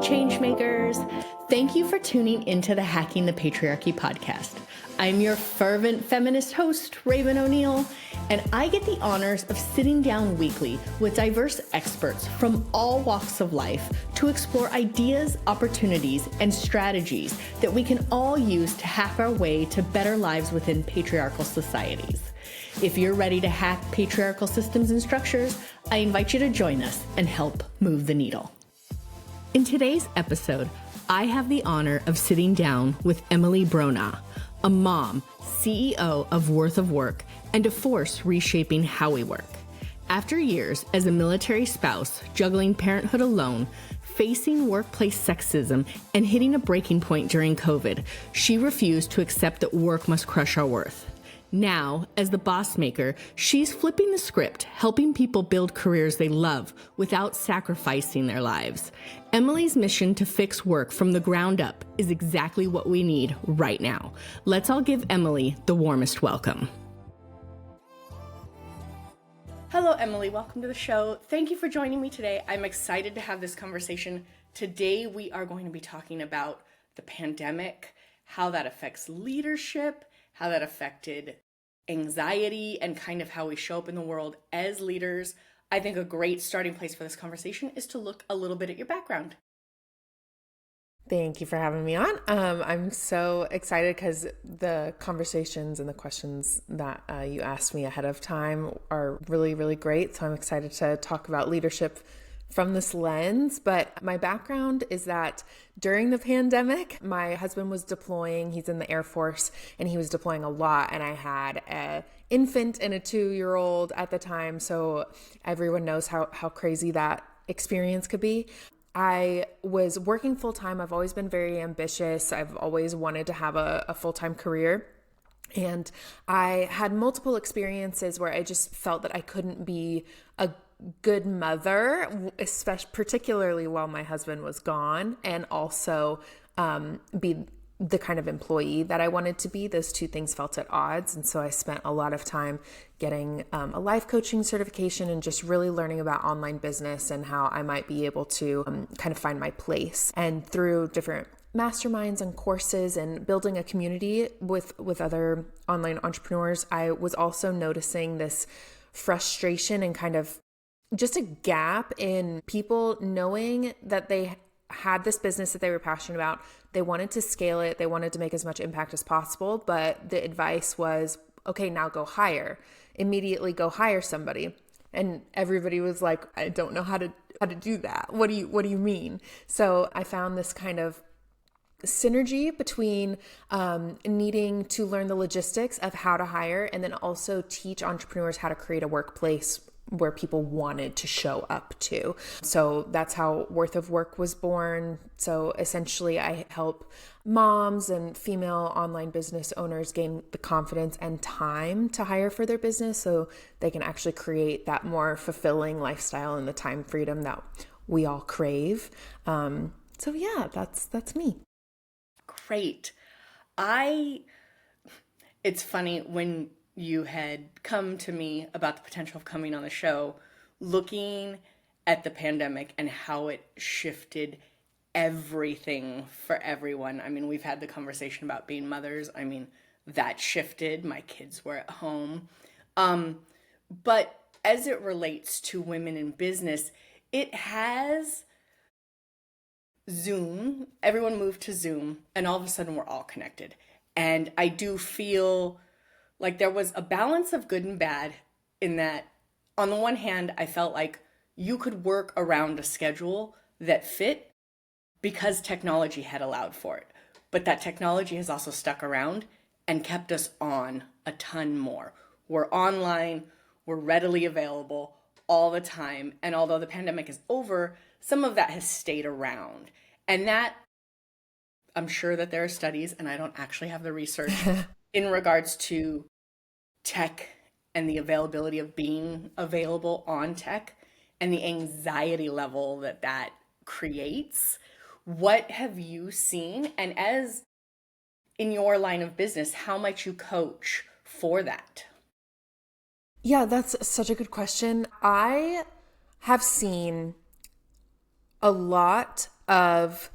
changemakers. Thank you for tuning into the Hacking the Patriarchy podcast. I'm your fervent feminist host, Raven O'Neill, and I get the honors of sitting down weekly with diverse experts from all walks of life to explore ideas, opportunities, and strategies that we can all use to hack our way to better lives within patriarchal societies. If you're ready to hack patriarchal systems and structures, I invite you to join us and help move the needle. In today's episode, I have the honor of sitting down with Emily Bronaugh, a mom, CEO of Worth of Work, and a force reshaping how we work. After years as a military spouse, juggling parenthood alone, facing workplace sexism, and hitting a breaking point during COVID, she refused to accept that work must crush our worth. Now, as the boss maker, she's flipping the script, helping people build careers they love without sacrificing their lives. Emily's mission to fix work from the ground up is exactly what we need right now. Let's all give Emily the warmest welcome. Hello, Emily. Welcome to the show. Thank you for joining me today. I'm excited to have this conversation. Today, we are going to be talking about the pandemic, how that affects leadership, how that affected anxiety, and kind of how we show up in the world as leaders. I think a great starting place for this conversation is to look a little bit at your background. Thank you for having me on. I'm so excited because the conversations and the questions that you asked me ahead of time are really, really great. So I'm excited to talk about leadership from this lens. But my background is that during the pandemic, my husband was deploying. He's in the Air Force and he was deploying a lot. And I had an infant and a 2-year-old at the time. So everyone knows how crazy that experience could be. I was working full-time. I've always been very ambitious. I've always wanted to have a full-time career. And I had multiple experiences where I just felt that I couldn't be a good mother, especially particularly while my husband was gone, and also be the kind of employee that I wanted to be. Those two things felt at odds. And so I spent a lot of time getting a life coaching certification and just really learning about online business and how I might be able to kind of find my place. And through different masterminds and courses and building a community with other online entrepreneurs, I was also noticing this frustration and kind of just a gap in people knowing that they had this business that they were passionate about. They wanted to scale it. They wanted to make as much impact as possible. But the advice was, okay, now go hire. Immediately go hire somebody. And everybody was like, I don't know how to do that. What do you mean? So I found this kind of synergy between needing to learn the logistics of how to hire and then also teach entrepreneurs how to create a workplace where people wanted to show up to. So that's how Worth of Work was born. So essentially I help moms and female online business owners gain the confidence and time to hire for their business so they can actually create that more fulfilling lifestyle and the time freedom that we all crave. So yeah, that's me. Great. It's funny when you had come to me about the potential of coming on the show, looking at the pandemic and how it shifted everything for everyone. I mean, we've had the conversation about being mothers. I mean, that shifted. My kids were at home. But as it relates to women in business, it has Zoom. Everyone moved to Zoom, and all of a sudden we're all connected. And I do feel like there was a balance of good and bad in that, on the one hand, I felt like you could work around a schedule that fit because technology had allowed for it. But that technology has also stuck around and kept us on a ton more. We're online, we're readily available all the time. And although the pandemic is over, some of that has stayed around. And that, I'm sure that there are studies, and I don't actually have the research, in regards to tech and the availability of being available on tech and the anxiety level that creates. What have you seen? And as in your line of business, how might you coach for that? Yeah, that's such a good question. I have seen a lot of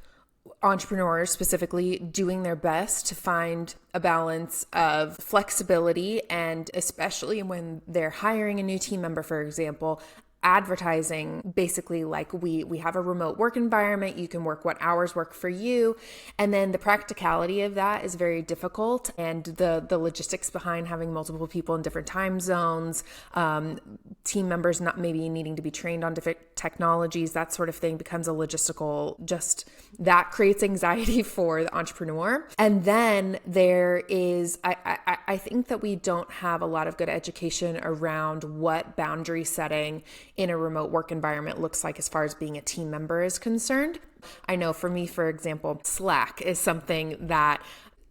entrepreneurs specifically doing their best to find a balance of flexibility, and especially when they're hiring a new team member, for example, advertising basically like we have a remote work environment, you can work what hours work for you, and then the practicality of that is very difficult, and the logistics behind having multiple people in different time zones, team members not maybe needing to be trained on different technologies, that sort of thing becomes a logistical, just that creates anxiety for the entrepreneur. And then there is, I think that we don't have a lot of good education around what boundary setting in a remote work environment looks like as far as being a team member is concerned. I know for me, for example, Slack is something that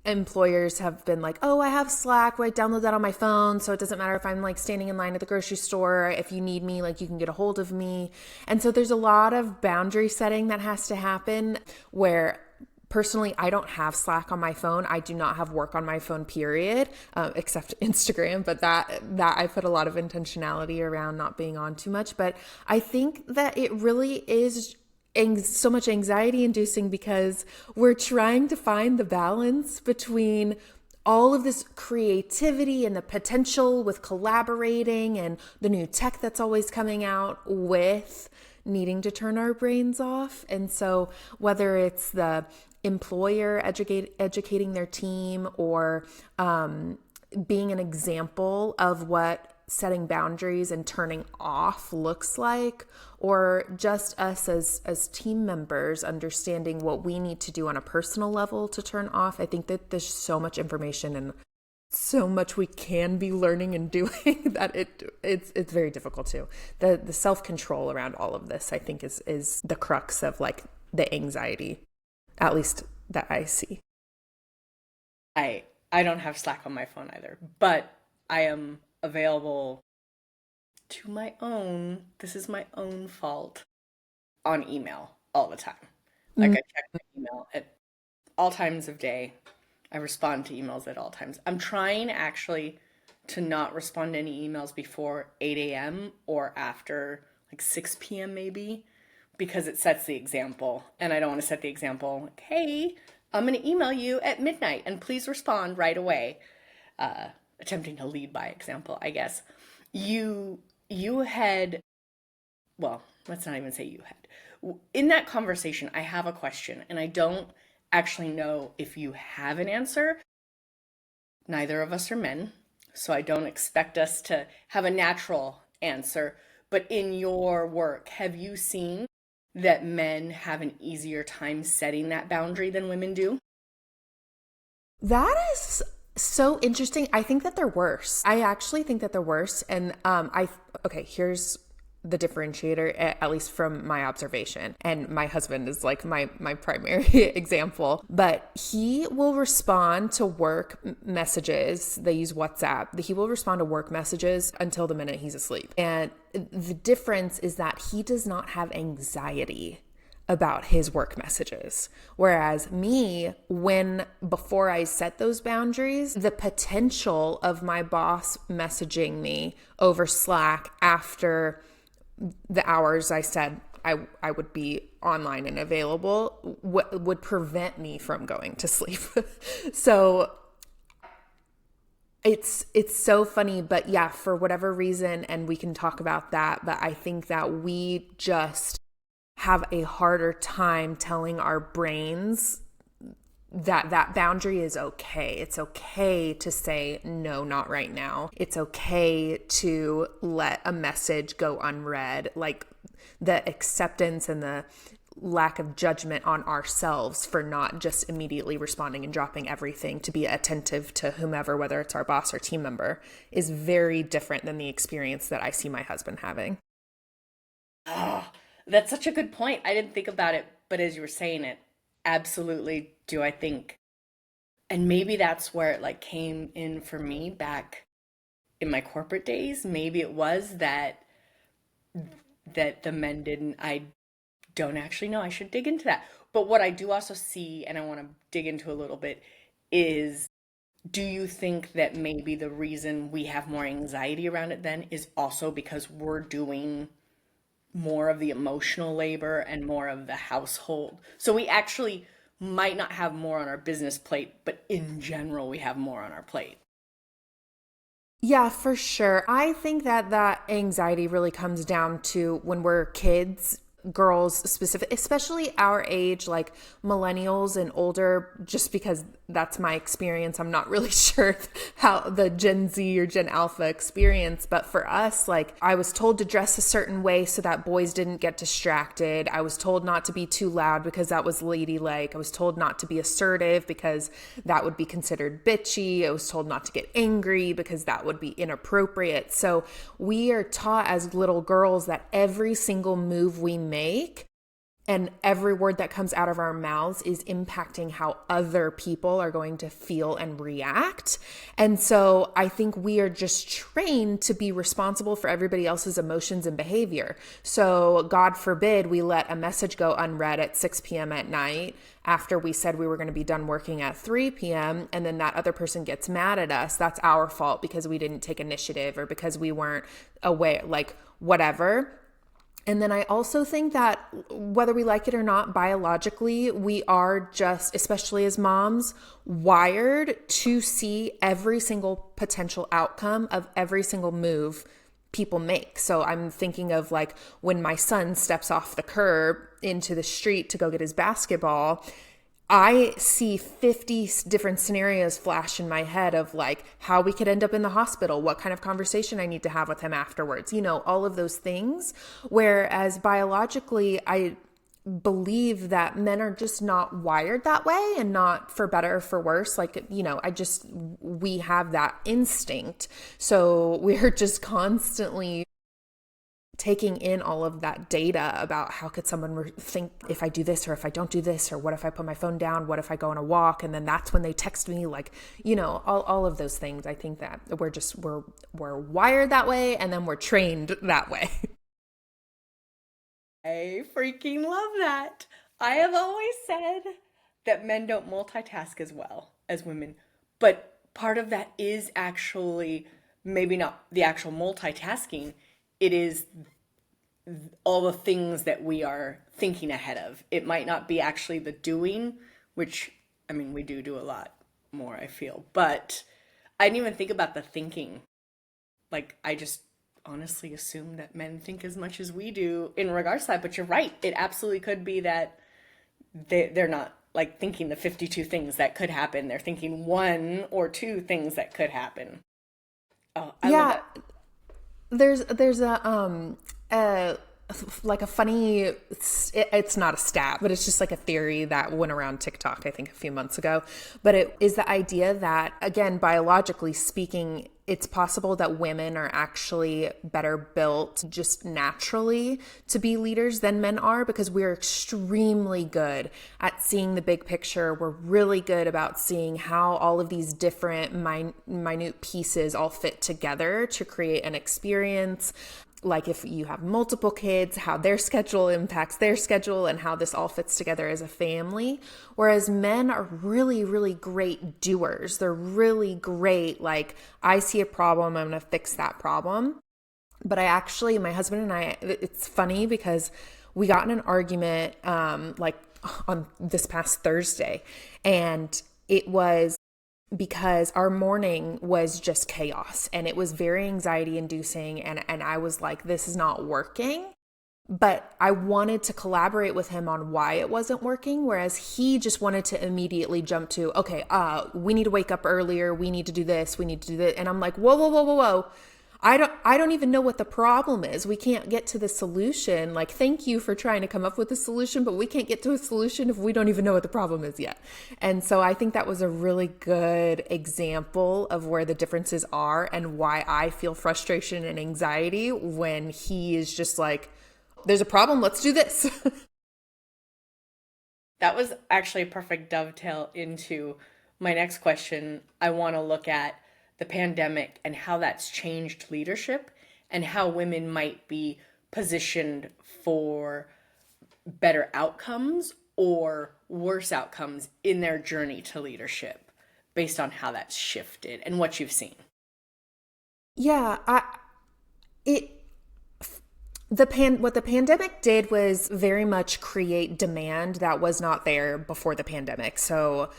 employers have been like, oh, I have Slack where I download that on my phone. So it doesn't matter if I'm like standing in line at the grocery store, if you need me, like you can get a hold of me. And so there's a lot of boundary setting that has to happen where personally, I don't have Slack on my phone. I do not have work on my phone, period, except Instagram. But that I put a lot of intentionality around not being on too much. But I think that it really is so much anxiety inducing because we're trying to find the balance between all of this creativity and the potential with collaborating and the new tech that's always coming out with needing to turn our brains off. And so whether it's the employer educating their team or being an example of what setting boundaries and turning off looks like, or just us as team members understanding what we need to do on a personal level to turn off. I think that there's so much information and so much we can be learning and doing that it's very difficult to. The self-control around all of this, I think, is the crux of like the anxiety, at least that I see. I don't have Slack on my phone either, but I am available to my own, this is my own fault, on email all the time. Like I check my email at all times of day. I respond to emails at all times. I'm trying actually to not respond to any emails before 8 a.m. or after like 6 p.m. maybe, because it sets the example. And I don't want to set the example like, hey, I'm going to email you at midnight and please respond right away. Attempting to lead by example, I guess. You had, well, let's not even say you had. In that conversation, I have a question, and I don't actually know if you have an answer. Neither of us are men, so I don't expect us to have a natural answer. But in your work, have you seen that men have an easier time setting that boundary than women do? That is so interesting. I think that they're worse. I actually think that they're worse. And okay, here's the differentiator, at least from my observation. And my husband is like my primary example, but he will respond to work messages. They use WhatsApp. He will respond to work messages until the minute he's asleep. And the difference is that he does not have anxiety about his work messages. Whereas me, before I set those boundaries, the potential of my boss messaging me over Slack after the hours I said I would be online and available would prevent me from going to sleep. So it's so funny, but yeah, for whatever reason, and we can talk about that, but I think that we just have a harder time telling our brains that boundary is okay. It's okay to say, no, not right now. It's okay to let a message go unread. Like the acceptance and the lack of judgment on ourselves for not just immediately responding and dropping everything to be attentive to whomever, whether it's our boss or team member, is very different than the experience that I see my husband having. Oh, that's such a good point. I didn't think about it, but as you were saying it, absolutely do I think. And maybe that's where it like came in for me back in my corporate days. Maybe it was that the men didn't. I don't actually know. I should dig into that. But what I do also see, and I want to dig into a little bit, is do you think that maybe the reason we have more anxiety around it then is also because we're doing more of the emotional labor and more of the household. So we actually might not have more on our business plate, but in general, we have more on our plate. Yeah, for sure. I think that anxiety really comes down to when we're kids, girls specific, especially our age, like millennials and older, just because that's my experience. I'm not really sure how the Gen Z or Gen Alpha experience, but for us, like I was told to dress a certain way so that boys didn't get distracted. I was told not to be too loud because that was ladylike. I was told not to be assertive because that would be considered bitchy. I was told not to get angry because that would be inappropriate. So we are taught as little girls that every single move we make and every word that comes out of our mouths is impacting how other people are going to feel and react. And so I think we are just trained to be responsible for everybody else's emotions and behavior. So God forbid we let a message go unread at 6 p.m. at night after we said we were going to be done working at 3 p.m. and then that other person gets mad at us. That's our fault because we didn't take initiative or because we weren't aware, like whatever. And then I also think that whether we like it or not, biologically, we are just, especially as moms, wired to see every single potential outcome of every single move people make. So I'm thinking of like when my son steps off the curb into the street to go get his basketball, I see 50 different scenarios flash in my head of like how we could end up in the hospital, what kind of conversation I need to have with him afterwards, all of those things. Whereas biologically, I believe that men are just not wired that way and not for better or for worse. Like, we have that instinct. So we're just constantly taking in all of that data about how could someone think if I do this or if I don't do this, or what if I put my phone down, what if I go on a walk, and then that's when they text me, like, all of those things. I think that we're wired that way, and then we're trained that way. I freaking love that. I have always said that men don't multitask as well as women, but part of that is actually maybe not the actual multitasking. It is all the things that we are thinking ahead of. It might not be actually the doing, which, I mean, we do a lot more, I feel. But I didn't even think about the thinking. Like, I just honestly assume that men think as much as we do in regards to that. But you're right. It absolutely could be that they're not like thinking the 52 things that could happen. They're thinking one or two things that could happen. Oh, I love that. There's like a funny, it's not a stat, but it's just like a theory that went around TikTok, I think a few months ago. But it is the idea that, again, biologically speaking, it's possible that women are actually better built just naturally to be leaders than men are, because we're extremely good at seeing the big picture. We're really good about seeing how all of these different minute pieces all fit together to create an experience. Like if you have multiple kids, how their schedule impacts their schedule and how this all fits together as a family. Whereas men are really, really great doers. They're really great. Like, I see a problem, I'm going to fix that problem. But my husband and I, it's funny because we got in an argument like on this past Thursday, and it was because our morning was just chaos and it was very anxiety inducing. And I was like, this is not working. But I wanted to collaborate with him on why it wasn't working. Whereas he just wanted to immediately jump to, okay, we need to wake up earlier. We need to do this. We need to do that. And I'm like, whoa. I don't even know what the problem is. We can't get to the solution. Like, thank you for trying to come up with a solution, but we can't get to a solution if we don't even know what the problem is yet. And so I think that was a really good example of where the differences are and why I feel frustration and anxiety when he is just like, there's a problem, let's do this. That was actually a perfect dovetail into my next question. I want to look at the pandemic and how that's changed leadership and how women might be positioned for better outcomes or worse outcomes in their journey to leadership based on how that's shifted and what you've seen. Yeah, What the pandemic did was very much create demand that was not there before the pandemic. So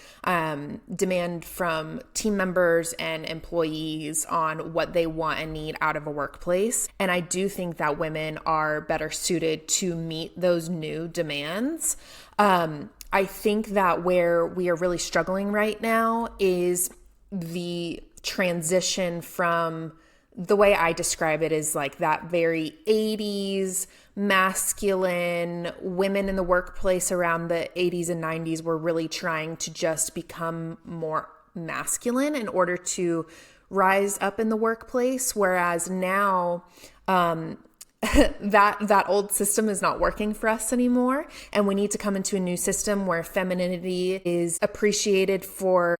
demand from team members and employees on what they want and need out of a workplace. And I do think that women are better suited to meet those new demands. I think that where we are really struggling right now is the transition from, the way I describe it is like that very 80s masculine women in the workplace around the 80s and 90s were really trying to just become more masculine in order to rise up in the workplace. Whereas now, that old system is not working for us anymore. And we need to come into a new system where femininity is appreciated for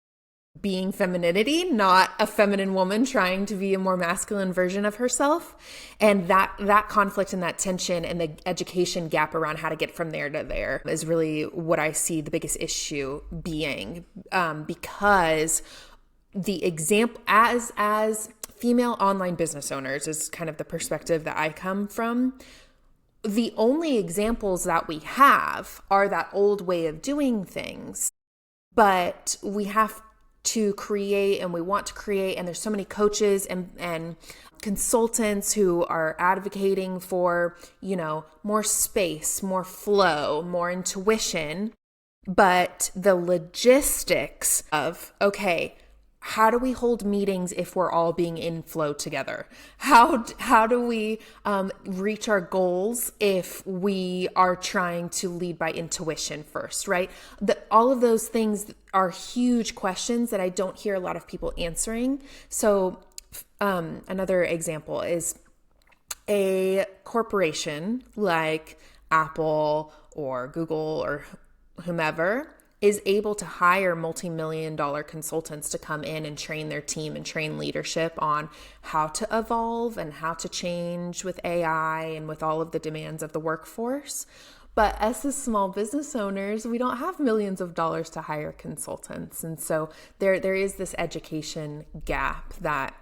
being femininity, not a feminine woman trying to be a more masculine version of herself. And that conflict and that tension and the education gap around how to get from there to there is really what I see the biggest issue being, because the example as female online business owners is kind of the perspective that I come from. The only examples that we have are that old way of doing things, but we have to create and we want to create, and there's so many coaches and consultants who are advocating for, more space, more flow, more intuition, but the logistics of, okay, how do we hold meetings if we're all being in flow together? How do we reach our goals if we are trying to lead by intuition first, right? All of those things are huge questions that I don't hear a lot of people answering. So another example is a corporation like Apple or Google or whomever is able to hire multi-million-dollar consultants to come in and train their team and train leadership on how to evolve and how to change with AI and with all of the demands of the workforce. But as the small business owners, we don't have millions of dollars to hire consultants. And so there is this education gap that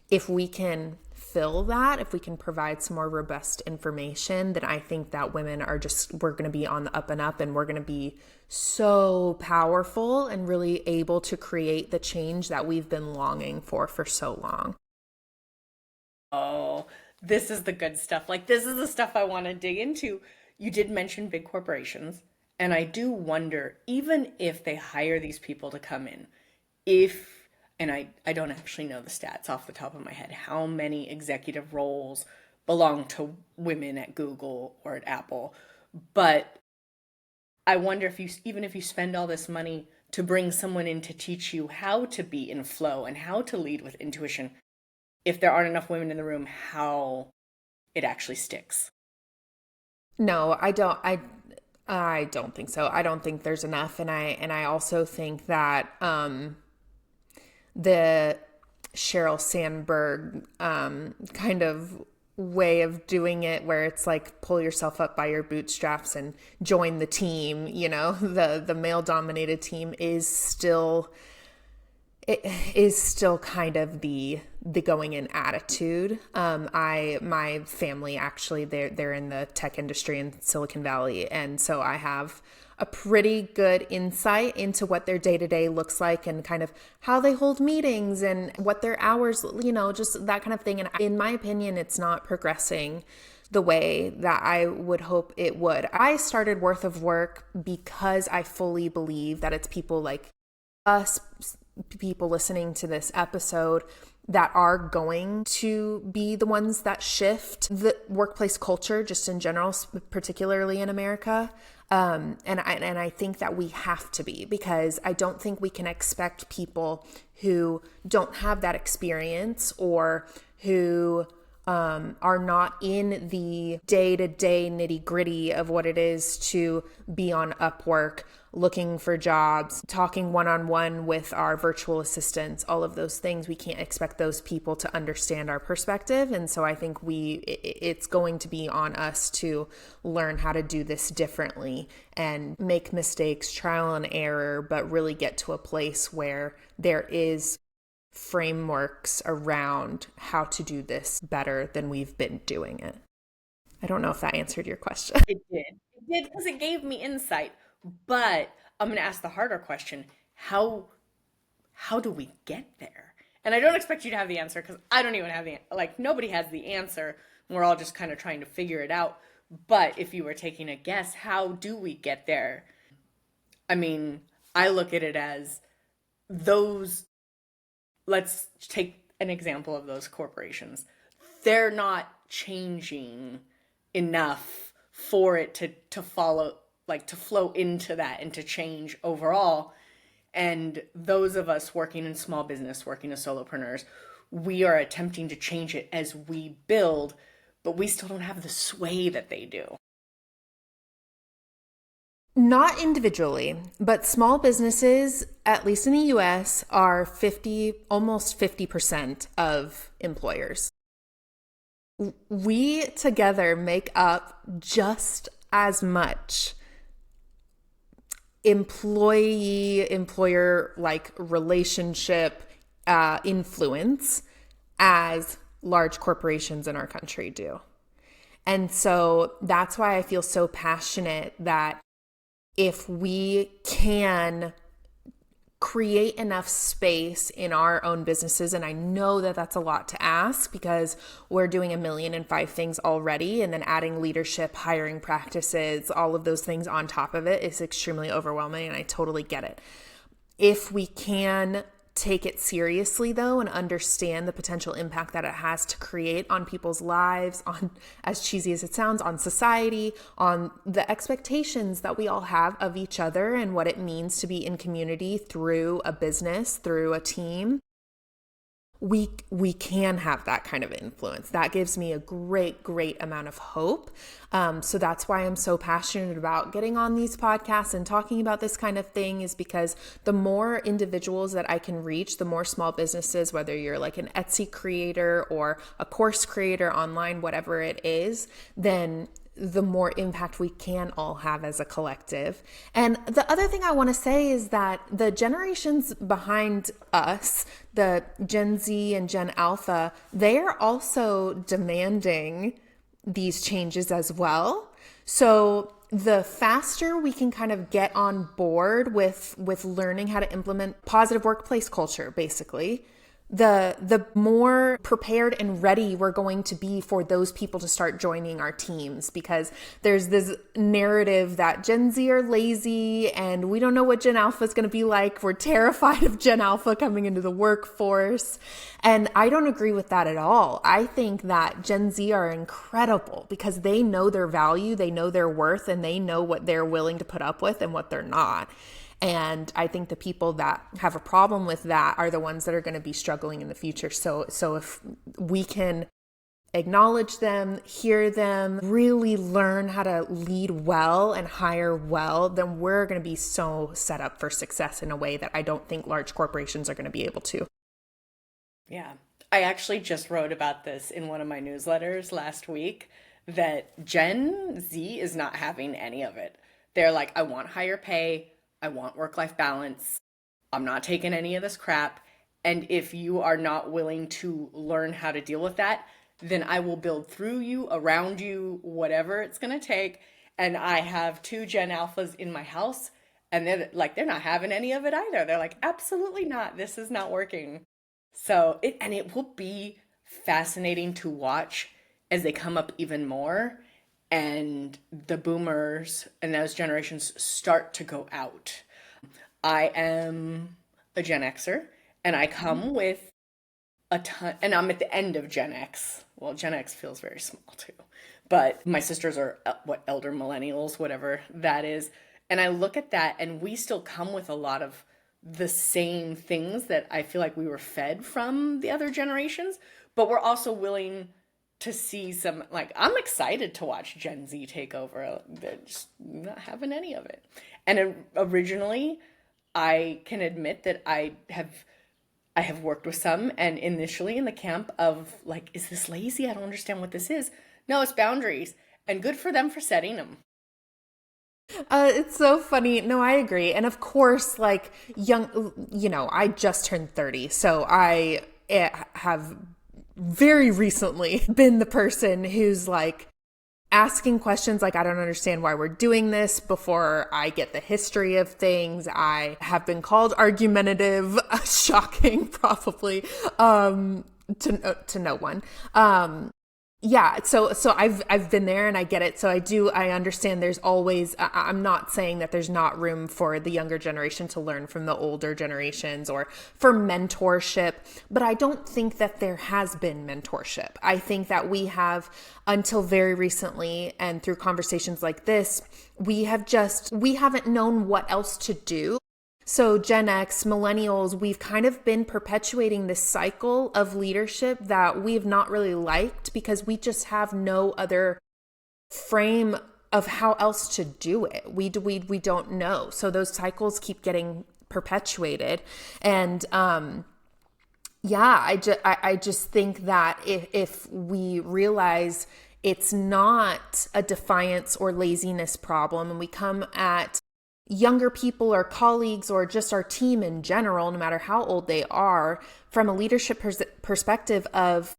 if we can fill that, if we can provide some more robust information, then I think that women we're going to be on the up and up, and we're going to be so powerful and really able to create the change that we've been longing for so long. Oh, this is the good stuff. Like, this is the stuff I want to dig into. You did mention big corporations, and I do wonder, even if they hire these people to come in, and I don't actually know the stats off the top of my head, how many executive roles belong to women at Google or at Apple. But I wonder if you spend all this money to bring someone in to teach you how to be in flow and how to lead with intuition, if there aren't enough women in the room, how it actually sticks. No, I don't. I don't think so. I don't think there's enough. And I also think that, the Sheryl Sandberg kind of way of doing it, where it's like pull yourself up by your bootstraps and join the team, the male-dominated team is still kind of the going in attitude. My family actually, they're in the tech industry in Silicon Valley, and so I have a pretty good insight into what their day-to-day looks like and kind of how they hold meetings and what their hours, just that kind of thing. And in my opinion, it's not progressing the way that I would hope it would. I started Worth of Work because I fully believe that it's people like us, people listening to this episode, that are going to be the ones that shift the workplace culture just in general, particularly in America. And I think that we have to be, because I don't think we can expect people who don't have that experience or who are not in the day-to-day nitty-gritty of what it is to be on Upwork, looking for jobs, talking one-on-one with our virtual assistants, all of those things. We can't expect those people to understand our perspective. And so I think it's going to be on us to learn how to do this differently and make mistakes, trial and error, but really get to a place where there is frameworks around how to do this better than we've been doing it. I don't know if that answered your question. It did. It did because it gave me insight. But I'm going to ask the harder question. How do we get there? And I don't expect you to have the answer because I don't even have nobody has the answer. We're all just kind of trying to figure it out. But if you were taking a guess, how do we get there? I mean, I look at it as those, let's take an example of those corporations. They're not changing enough for it to follow, like to flow into that and to change overall. And those of us working in small business, working as solopreneurs, we are attempting to change it as we build, but we still don't have the sway that they do. Not individually, but small businesses, at least in the US, are almost 50% of employers. We together make up just as much employee-employer like relationship influence as large corporations in our country do. And so that's why I feel so passionate that if we can create enough space in our own businesses, and I know that that's a lot to ask because we're doing 1,000,005 things already, and then adding leadership, hiring practices, all of those things on top of it is extremely overwhelming, and I totally get it. If we can take it seriously though and understand the potential impact that it has to create on people's lives, on, as cheesy as it sounds, on society, on the expectations that we all have of each other and what it means to be in community through a business, through a team, we can have that kind of influence. That gives me a great amount of hope. So that's why I'm so passionate about getting on these podcasts and talking about this kind of thing, is because the more individuals that I can reach, the more small businesses, whether you're like an Etsy creator or a course creator online, whatever it is, then the more impact we can all have as a collective. And the other thing I want to say is that the generations behind us, the Gen Z and Gen Alpha, they are also demanding these changes as well. So the faster we can kind of get on board with learning how to implement positive workplace culture, basically, the more prepared and ready we're going to be for those people to start joining our teams, because there's this narrative that Gen Z are lazy and we don't know what Gen Alpha is going to be like. We're terrified of Gen Alpha coming into the workforce. And I don't agree with that at all. I think that Gen Z are incredible because they know their value, they know their worth, and they know what they're willing to put up with and what they're not. And I think the people that have a problem with that are the ones that are going to be struggling in the future. So if we can acknowledge them, hear them, really learn how to lead well and hire well, then we're going to be so set up for success in a way that I don't think large corporations are going to be able to. Yeah. I actually just wrote about this in one of my newsletters last week, that Gen Z is not having any of it. They're like, I want higher pay. I want work-life balance. I'm not taking any of this crap. And if you are not willing to learn how to deal with that, then I will build through you, around you, whatever it's going to take. And I have 2 Gen Alphas in my house, and they're not having any of it either. They're like, absolutely not. This is not working. So it will be fascinating to watch as they come up even more, and the boomers and those generations start to go out. I am a Gen Xer, and I come with a ton, and I'm at the end of Gen X. Well, Gen X feels very small too, but my sisters are elder millennials, whatever that is. And I look at that, and we still come with a lot of the same things that I feel like we were fed from the other generations, but we're also willing to see some, like, I'm excited to watch Gen Z take over. They're just not having any of it. And originally, I can admit that I have worked with some, and initially in the camp of like, is this lazy? I don't understand what this is. No, it's boundaries, and good for them for setting them. It's so funny. No, I agree. And of course, like I just turned 30, so I have very recently been the person who's like, asking questions like, I don't understand why we're doing this before I get the history of things. I have been called argumentative, shocking probably, to no one. So I've been there and I get it. So I understand there's always, I'm not saying that there's not room for the younger generation to learn from the older generations or for mentorship, but I don't think that there has been mentorship. I think that we have, until very recently and through conversations like this, we haven't known what else to do. So Gen X, millennials, we've kind of been perpetuating this cycle of leadership that we've not really liked because we just have no other frame of how else to do it. We don't know. So those cycles keep getting perpetuated. And I just think that if we realize it's not a defiance or laziness problem, and we come at younger people or colleagues or just our team in general, no matter how old they are, from a leadership perspective of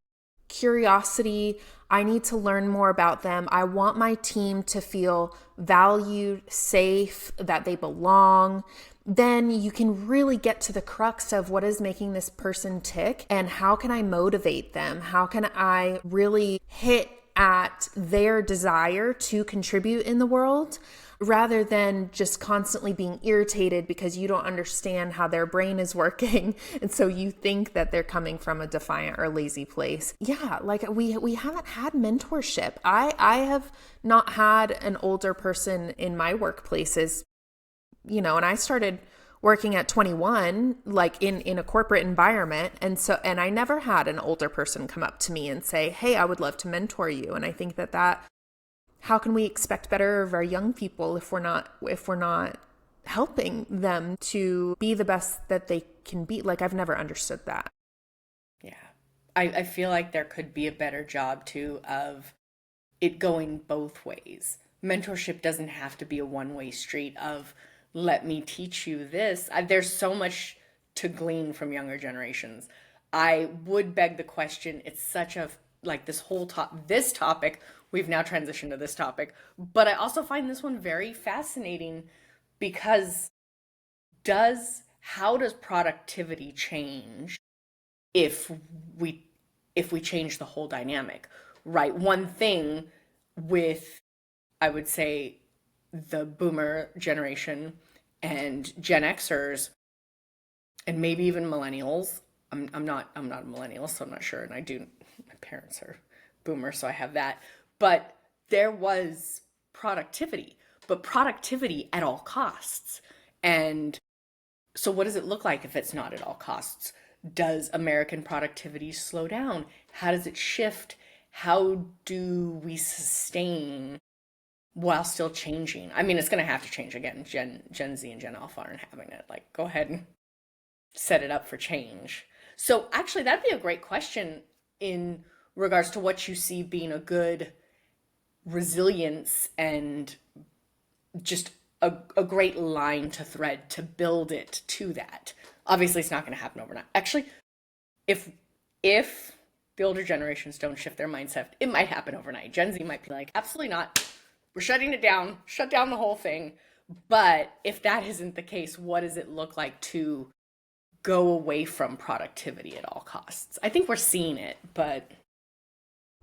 curiosity, I need to learn more about them. I want my team to feel valued, safe, that they belong. Then you can really get to the crux of what is making this person tick and how can I motivate them? How can I really hit at their desire to contribute in the world, rather than just constantly being irritated because you don't understand how their brain is working. And so you think that they're coming from a defiant or lazy place. Yeah, like we haven't had mentorship. I have not had an older person in my workplaces, and I started working at 21, like in a corporate environment. And I never had an older person come up to me and say, hey, I would love to mentor you. And I think that how can we expect better of our young people if we're not helping them to be the best that they can be? Like, I've never understood that. Yeah. I feel like there could be a better job too of it going both ways. Mentorship doesn't have to be a one-way street of let me teach you this. There's so much to glean from younger generations. I would beg the question, it's such a, like this topic, we've now transitioned to this topic, but I also find this one very fascinating because how does productivity change if we change the whole dynamic, right? One thing with, I would say, the boomer generation and Gen Xers and maybe even millennials. I'm not a millennial, so I'm not sure. And my parents are boomers, so I have that. But there was productivity, but productivity at all costs. And so what does it look like if it's not at all costs? Does American productivity slow down? How does it shift? How do we sustain while still changing? I mean, it's going to have to change again. Gen Z and Gen Alpha aren't having it. Like, go ahead and set it up for change. So actually, that'd be a great question in regards to what you see being a good resilience and just a great line to thread to build it to that. Obviously, it's not going to happen overnight. Actually, if the older generations don't shift their mindset, it might happen overnight. Gen Z might be like, absolutely not. We're shutting it down. Shut down the whole thing. But if that isn't the case, what does it look like to go away from productivity at all costs? I think we're seeing it, but...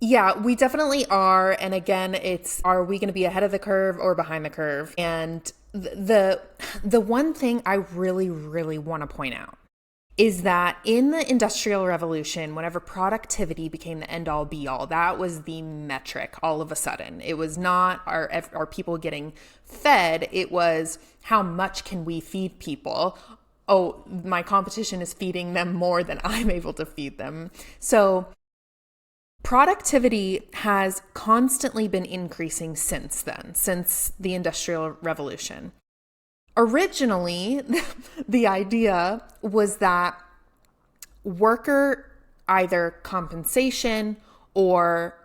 Yeah, we definitely are. And again, are we going to be ahead of the curve or behind the curve? And the one thing I really, really want to point out is that in the Industrial Revolution, whenever productivity became the end all be all, that was the metric all of a sudden. It was not are people getting fed. It was how much can we feed people? Oh, my competition is feeding them more than I'm able to feed them. So productivity has constantly been increasing since then, since the Industrial Revolution. Originally, the idea was that worker either compensation or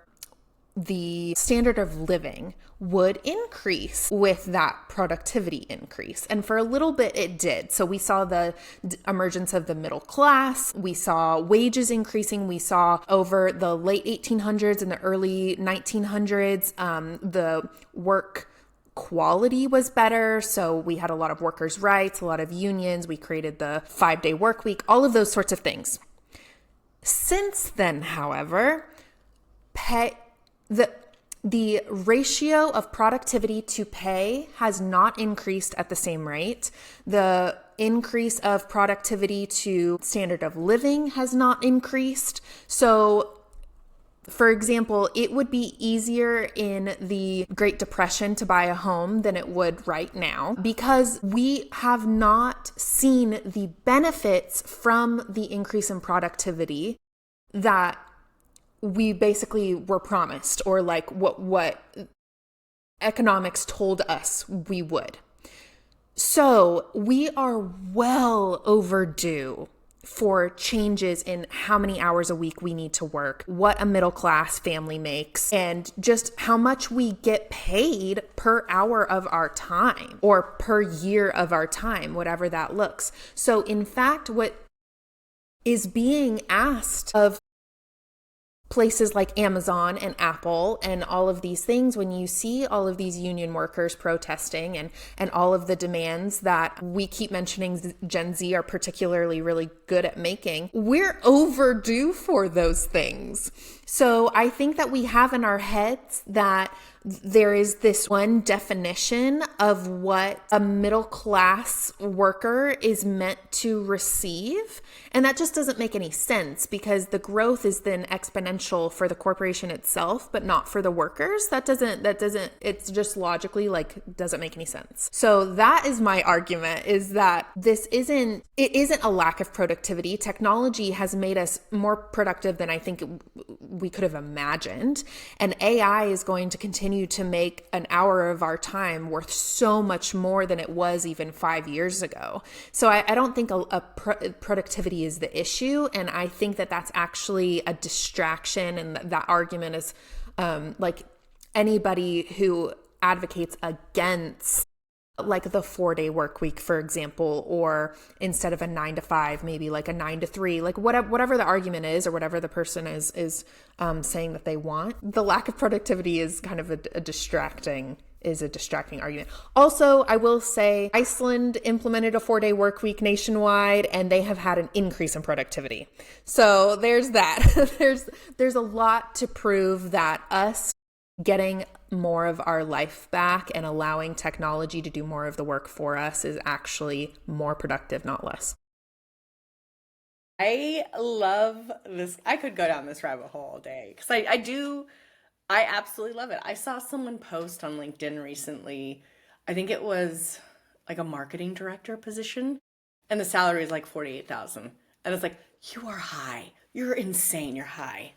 the standard of living would increase with that productivity increase. And for a little bit it did. So we saw the emergence of the middle class. We saw wages increasing. We saw over the late 1800s and the early 1900s, the work quality was better. So we had a lot of workers' rights, a lot of unions. We created the 5-day work week, all of those sorts of things. Since then, however, the ratio of productivity to pay has not increased at the same rate. The increase of productivity to standard of living has not increased. So, for example, it would be easier in the Great Depression to buy a home than it would right now because we have not seen the benefits from the increase in productivity that we basically were promised, or like what economics told us we would. So we are well overdue for changes in how many hours a week we need to work, what a middle class family makes, and just how much we get paid per hour of our time or per year of our time, whatever that looks. So in fact, what is being asked of places like Amazon and Apple and all of these things, when you see all of these union workers protesting and all of the demands that we keep mentioning Gen Z are particularly really good at making, we're overdue for those things. So I think that we have in our heads that there is this one definition of what a middle class worker is meant to receive. And that just doesn't make any sense because the growth is then exponential for the corporation itself, but not for the workers. That doesn't, it's just logically doesn't make any sense. So that is my argument, is that it isn't a lack of productivity. Technology has made us more productive than I think we could have imagined. And AI is going to continue to make an hour of our time worth so much more than it was even 5 years ago. So I don't think productivity is the issue. And I think that that's actually a distraction. And that argument is like anybody who advocates against like the 4-day work week, for example, or instead of a 9 to 5, maybe like a 9 to 3, like whatever the argument is, or whatever the person is saying that they want. The lack of productivity is kind of a distracting argument. Also, I will say Iceland implemented a 4-day work week nationwide, and they have had an increase in productivity. So there's that. There's a lot to prove that us getting more of our life back and allowing technology to do more of the work for us is actually more productive, not less. I love this. I could go down this rabbit hole all day because I absolutely love it. I saw someone post on LinkedIn recently. I think it was like a marketing director position, and the salary is like $48,000. And it's like, you are high. You're insane. You're high.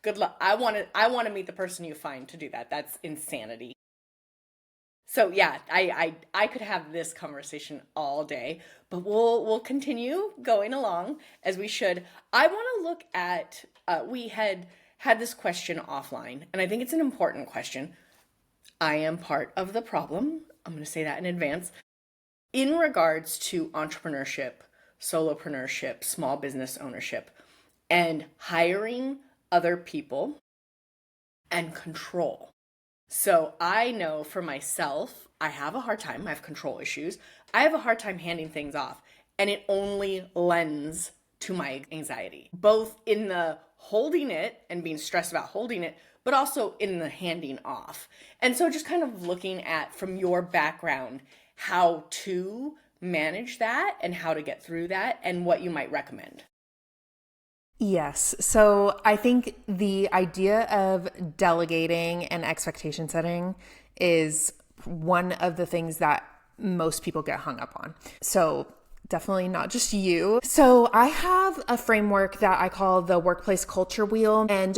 Good luck. I want to meet the person you find to do that. That's insanity. So yeah, I could have this conversation all day, but we'll continue going along as we should. I want to look at we had this question offline, and I think it's an important question. I am part of the problem. I'm going to say that in advance. In regards to entrepreneurship, solopreneurship, small business ownership, and hiring other people and control. So I know for myself, I have a hard time. I have control issues. I have a hard time handing things off, and it only lends to my anxiety, both in the holding it and being stressed about holding it, but also in the handing off. And so just kind of looking at, from your background, how to manage that and how to get through that and what you might recommend. Yes. So I think the idea of delegating and expectation setting is one of the things that most people get hung up on. So definitely not just you. So I have a framework that I call the workplace culture wheel. And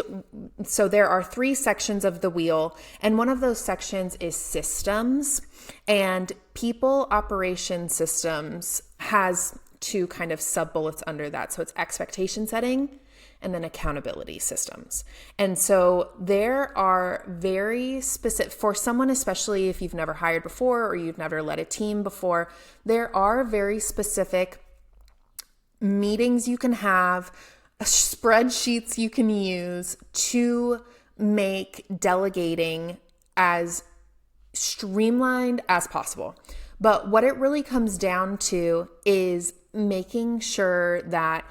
so there are 3 sections of the wheel. And one of those sections is systems, and people operation systems has 2 kind of sub bullets under that. So it's expectation setting and then accountability systems. And so there are very specific, for someone, especially if you've never hired before or you've never led a team before, there are very specific meetings you can have, spreadsheets you can use to make delegating as streamlined as possible. But what it really comes down to is making sure that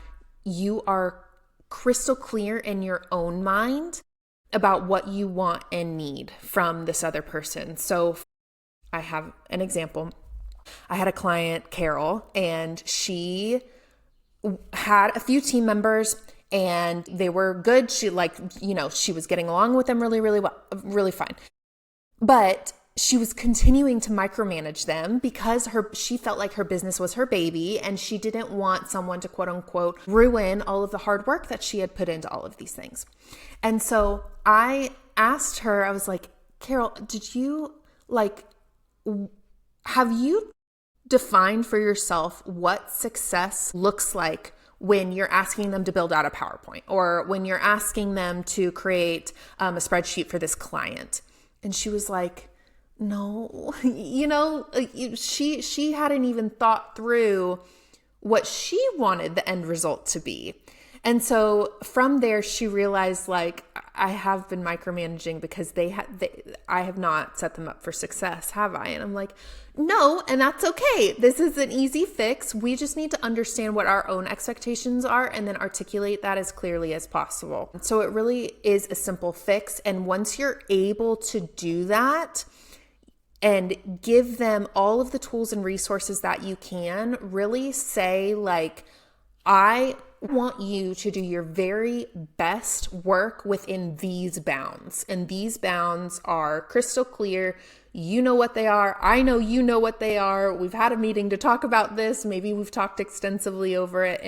you are crystal clear in your own mind about what you want and need from this other person. So I have an example. I had a client, Carol, and she had a few team members and they were good. She she was getting along with them really, really well, really fine. But she was continuing to micromanage them because she felt like her business was her baby and she didn't want someone to quote unquote ruin all of the hard work that she had put into all of these things. And so I asked her, I was like, Carol, have you defined for yourself what success looks like when you're asking them to build out a PowerPoint or when you're asking them to create a spreadsheet for this client? And she was like, no, she hadn't even thought through what she wanted the end result to be. And so from there, she realized I have been micromanaging because I have not set them up for success, have I? And I'm like, no, and that's okay. This is an easy fix. We just need to understand what our own expectations are and then articulate that as clearly as possible. So it really is a simple fix. And once you're able to do that, and give them all of the tools and resources that you can, really say I want you to do your very best work within these bounds. And these bounds are crystal clear. You know what they are. I know you know what they are. We've had a meeting to talk about this. Maybe we've talked extensively over it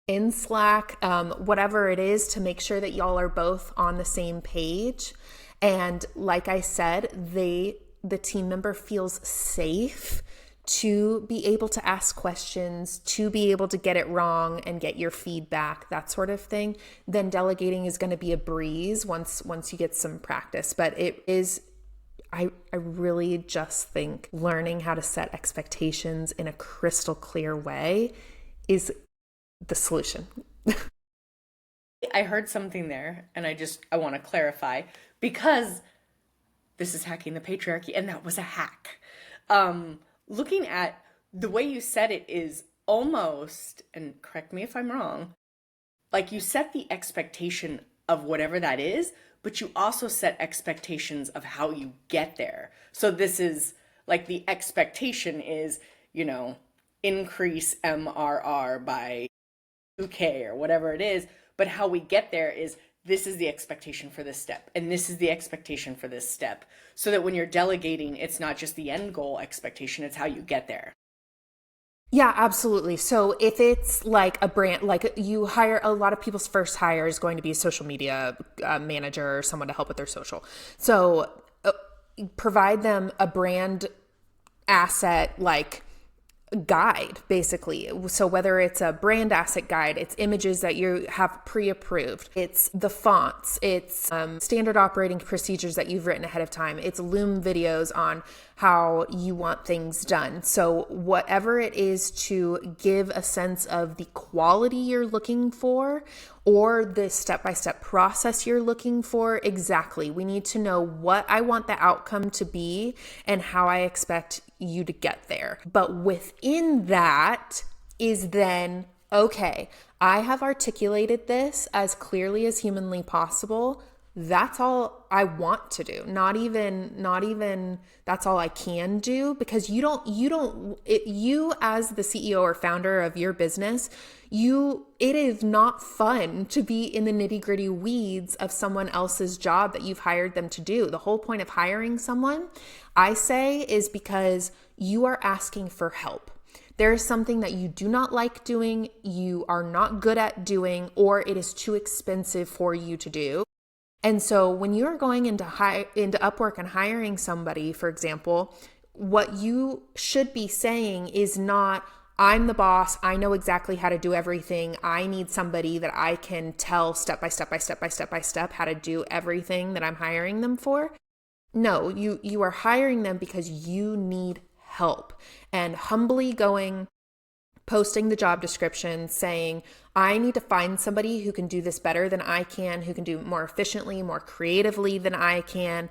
in Slack, whatever it is, to make sure that y'all are both on the same page. And like I said, the team member feels safe to be able to ask questions, to be able to get it wrong and get your feedback, that sort of thing. Then delegating is going to be a breeze once you get some practice. But it is, I really just think learning how to set expectations in a crystal clear way is the solution. I heard something there and I want to clarify because this is hacking the patriarchy, and that was a hack. Looking at the way you said it is almost, and correct me if I'm wrong, like you set the expectation of whatever that is, but you also set expectations of how you get there. So this is like the expectation is, increase MRR by 2K or whatever it is, but how we get there is this is the expectation for this step, and this is the expectation for this step, so that when you're delegating, it's not just the end goal expectation, it's how you get there. Yeah, absolutely. So if it's like a brand, like you hire, a lot of people's first hire is going to be a social media manager or someone to help with their social. So provide them a brand asset guide, basically. So whether it's a brand asset guide, it's images that you have pre-approved, it's the fonts, it's standard operating procedures that you've written ahead of time, it's Loom videos on how you want things done. So whatever it is to give a sense of the quality you're looking for or the step-by-step process you're looking for, exactly. We need to know what I want the outcome to be and how I expect you to get there. But within that is then, okay, I have articulated this as clearly as humanly possible. That's all I want to do. Not even that's all I can do, because you as the CEO or founder of your business, it is not fun to be in the nitty-gritty weeds of someone else's job that you've hired them to do. The whole point of hiring someone, I say, is because you are asking for help. There is something that you do not like doing, you are not good at doing, or it is too expensive for you to do. And so when you're going into Upwork and hiring somebody, for example, what you should be saying is not, I'm the boss. I know exactly how to do everything. I need somebody that I can tell step by step how to do everything that I'm hiring them for. No, you are hiring them because you need help, and humbly posting the job description saying, I need to find somebody who can do this better than I can, who can do it more efficiently, more creatively than I can.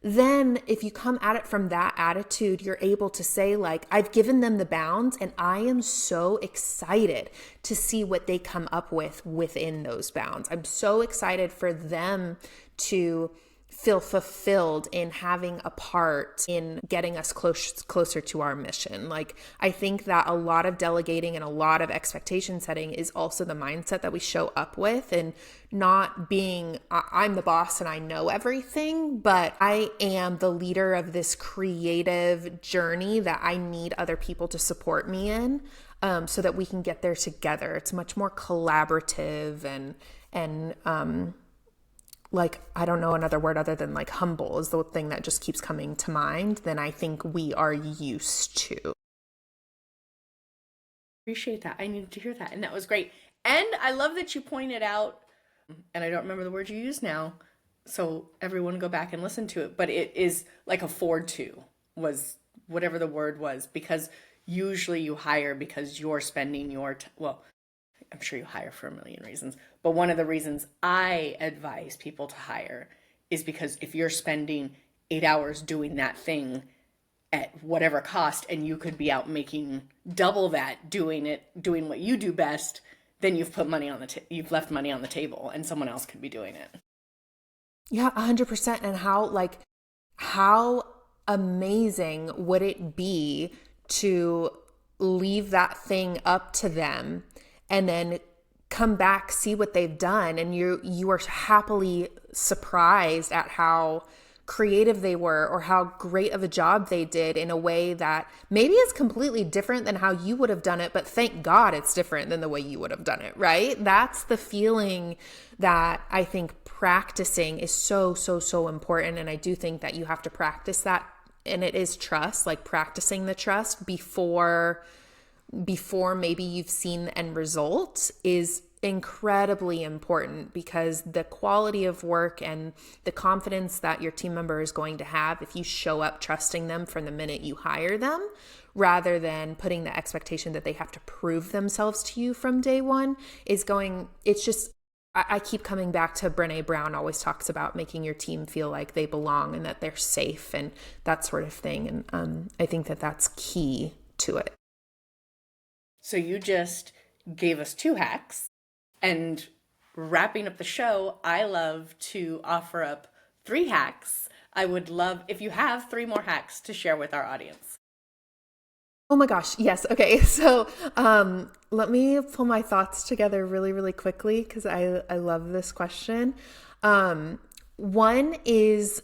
Then if you come at it from that attitude, you're able to say, like, I've given them the bounds and I am so excited to see what they come up with within those bounds. I'm so excited for them to feel fulfilled in having a part in getting us closer to our mission. Like, I think that a lot of delegating and a lot of expectation setting is also the mindset that we show up with, and not being, I'm the boss and I know everything, but I am the leader of this creative journey that I need other people to support me in, so that we can get there together. It's much more collaborative and like, I don't know another word other than like humble is the thing that just keeps coming to mind than I think we are used to. Appreciate that. I needed to hear that. And that was great. And I love that you pointed out, and I don't remember the word you used now, so everyone go back and listen to it, but it is like afford to was whatever the word was, because usually you hire because you're spending your well, I'm sure you hire for a million reasons, but one of the reasons I advise people to hire is because if you're spending 8 hours doing that thing at whatever cost, and you could be out making double that doing what you do best, then you've put money on you've left money on the table, and someone else could be doing it. Yeah, 100%. And how amazing would it be to leave that thing up to them and then come back, see what they've done, and you are happily surprised at how creative they were or how great of a job they did in a way that maybe is completely different than how you would have done it, but thank God it's different than the way you would have done it, right? That's the feeling that I think practicing is so, so, so important. And I do think that you have to practice that, and it is trust, like practicing the trust before maybe you've seen the end result is incredibly important, because the quality of work and the confidence that your team member is going to have if you show up trusting them from the minute you hire them, rather than putting the expectation that they have to prove themselves to you from day one, it's just, I keep coming back to Brené Brown always talks about making your team feel like they belong and that they're safe and that sort of thing. And I think that that's key to it. So you just gave us 2 hacks, and wrapping up the show, I love to offer up 3 hacks. I would love if you have 3 more hacks to share with our audience. Oh my gosh. Yes. Okay. So, let me pull my thoughts together really, really quickly, because I love this question. One is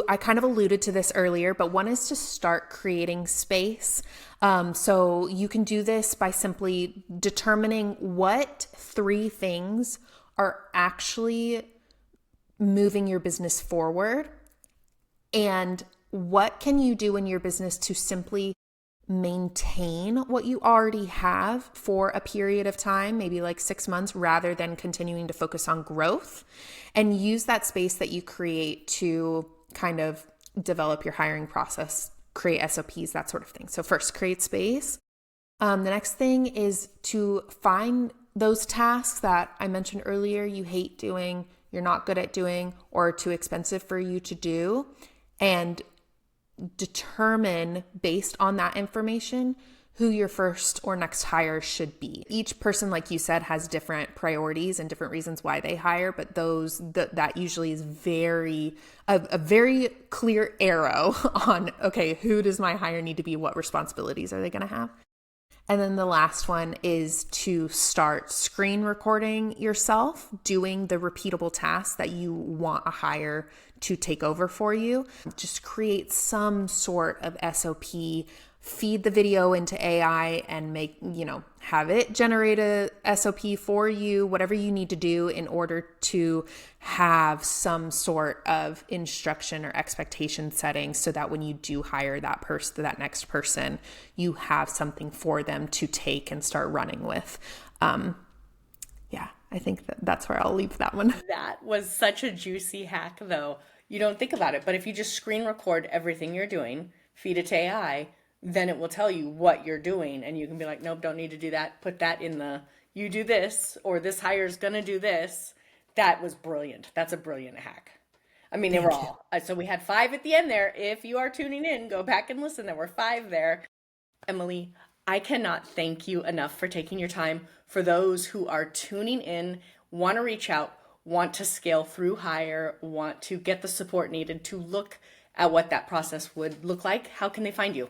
I kind of alluded to this earlier, but one is to start creating space. So you can do this by simply determining what 3 things are actually moving your business forward, and what can you do in your business to simply maintain what you already have for a period of time, maybe like 6 months, rather than continuing to focus on growth, and use that space that you create to kind of develop your hiring process, create SOPs, that sort of thing. So first, create space. The next thing is to find those tasks that I mentioned earlier you hate doing, you're not good at doing, or too expensive for you to do, and determine based on that information who your first or next hire should be. Each person, like you said, has different priorities and different reasons why they hire, but that usually is a very clear arrow on, okay, who does my hire need to be? What responsibilities are they going to have? And then the last one is to start screen recording yourself doing the repeatable tasks that you want a hire to take over for you. Just create some sort of SOP feed the video into AI and make, have it generate a SOP for you, whatever you need to do in order to have some sort of instruction or expectation setting so that when you do hire that person, that next person, you have something for them to take and start running with. I think that's where I'll leave that one. That was such a juicy hack, though. You don't think about it, but if you just screen record everything you're doing, feed it to AI, then it will tell you what you're doing. And you can be like, nope, don't need to do that. Put that in you do this, or this hire's going to do this. That was brilliant. That's a brilliant hack. I mean, they were all. So we had 5 at the end there. If you are tuning in, go back and listen. There were 5 there. Emily, I cannot thank you enough for taking your time. For those who are tuning in, want to reach out, want to scale through hire, want to get the support needed to look at what that process would look like, how can they find you?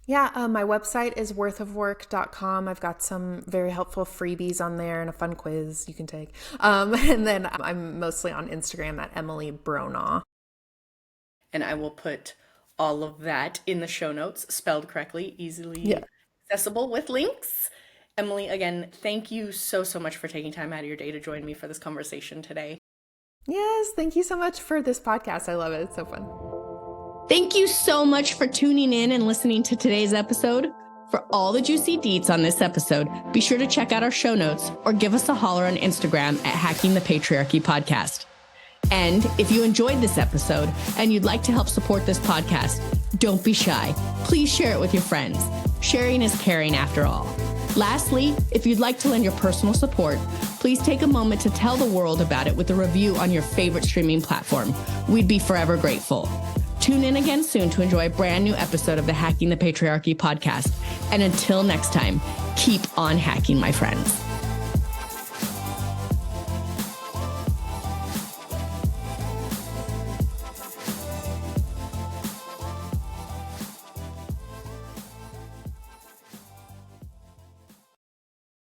Yeah, my website is worthofwork.com. I've got some very helpful freebies on there and a fun quiz you can take. And then I'm mostly on Instagram at Emily Bronaugh. And I will put all of that in the show notes, spelled correctly, easily accessible with links. Emily, again, thank you so much for taking time out of your day to join me for this conversation today. Yes, thank you so much for this podcast. I love it. It's so fun. Thank you so much for tuning in and listening to today's episode. For all the juicy deets on this episode, be sure to check out our show notes or give us a holler on Instagram at Hacking the Patriarchy Podcast. And if you enjoyed this episode and you'd like to help support this podcast, don't be shy. Please share it with your friends. Sharing is caring after all. Lastly, if you'd like to lend your personal support, please take a moment to tell the world about it with a review on your favorite streaming platform. We'd be forever grateful. Tune in again soon to enjoy a brand new episode of the Hacking the Patriarchy podcast. And until next time, keep on hacking, my friends.